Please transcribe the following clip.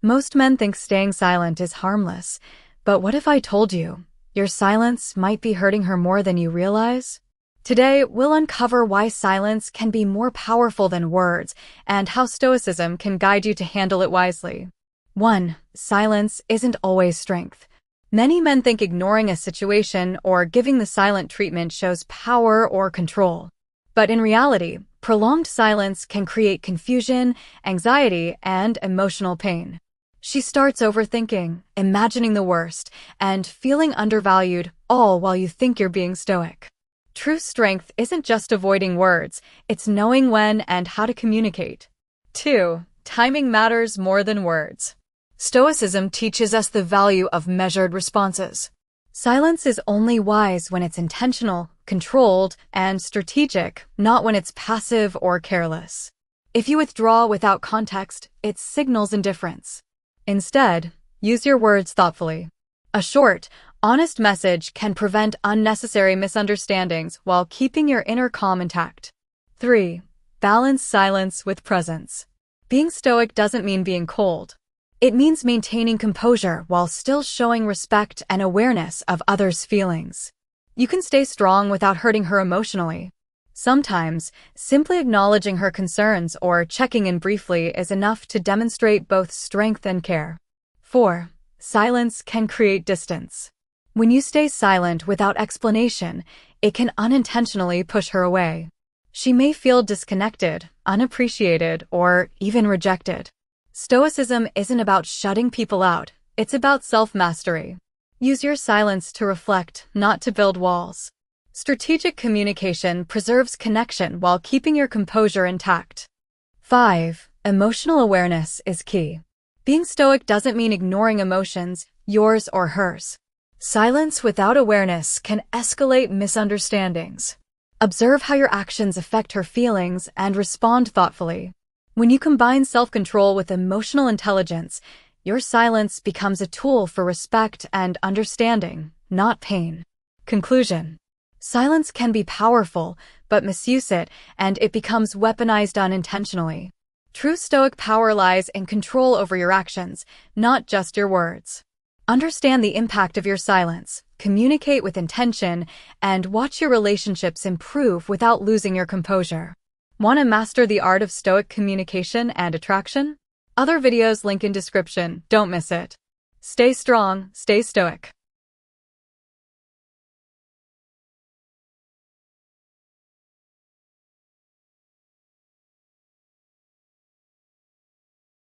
Most men think staying silent is harmless, but what if I told you your silence might be hurting her more than you realize? Today, we'll uncover why silence can be more powerful than words and how Stoicism can guide you to handle it wisely. 1. Silence isn't always strength. Many men think ignoring a situation or giving the silent treatment shows power or control. But in reality, prolonged silence can create confusion, anxiety, and emotional pain. She starts overthinking, imagining the worst, and feeling undervalued, all while you think you're being stoic. True strength isn't just avoiding words, it's knowing when and how to communicate. 2. Timing matters more than words. Stoicism teaches us the value of measured responses. Silence is only wise when it's intentional, controlled, and strategic, not when it's passive or careless. If you withdraw without context, it signals indifference. Instead, use your words thoughtfully. A short, honest message can prevent unnecessary misunderstandings while keeping your inner calm intact. 3. Balance silence with presence. Being stoic doesn't mean being cold. It means maintaining composure while still showing respect and awareness of others' feelings. You can stay strong without hurting her emotionally. Sometimes, simply acknowledging her concerns or checking in briefly is enough to demonstrate both strength and care. 4. Silence can create distance. When you stay silent without explanation, it can unintentionally push her away. She may feel disconnected, unappreciated, or even rejected. Stoicism isn't about shutting people out, it's about self-mastery. Use your silence to reflect, not to build walls. Strategic communication preserves connection while keeping your composure intact. 5. Emotional awareness is key. Being stoic doesn't mean ignoring emotions, yours or hers. Silence without awareness can escalate misunderstandings. Observe how your actions affect her feelings and respond thoughtfully. When you combine self-control with emotional intelligence, your silence becomes a tool for respect and understanding, not pain. Conclusion. Silence can be powerful, but misuse it, and it becomes weaponized unintentionally. True stoic power lies in control over your actions, not just your words. Understand the impact of your silence, communicate with intention, and watch your relationships improve without losing your composure. Want to master the art of stoic communication and attraction? Other videos link in description, don't miss it. Stay strong, stay stoic.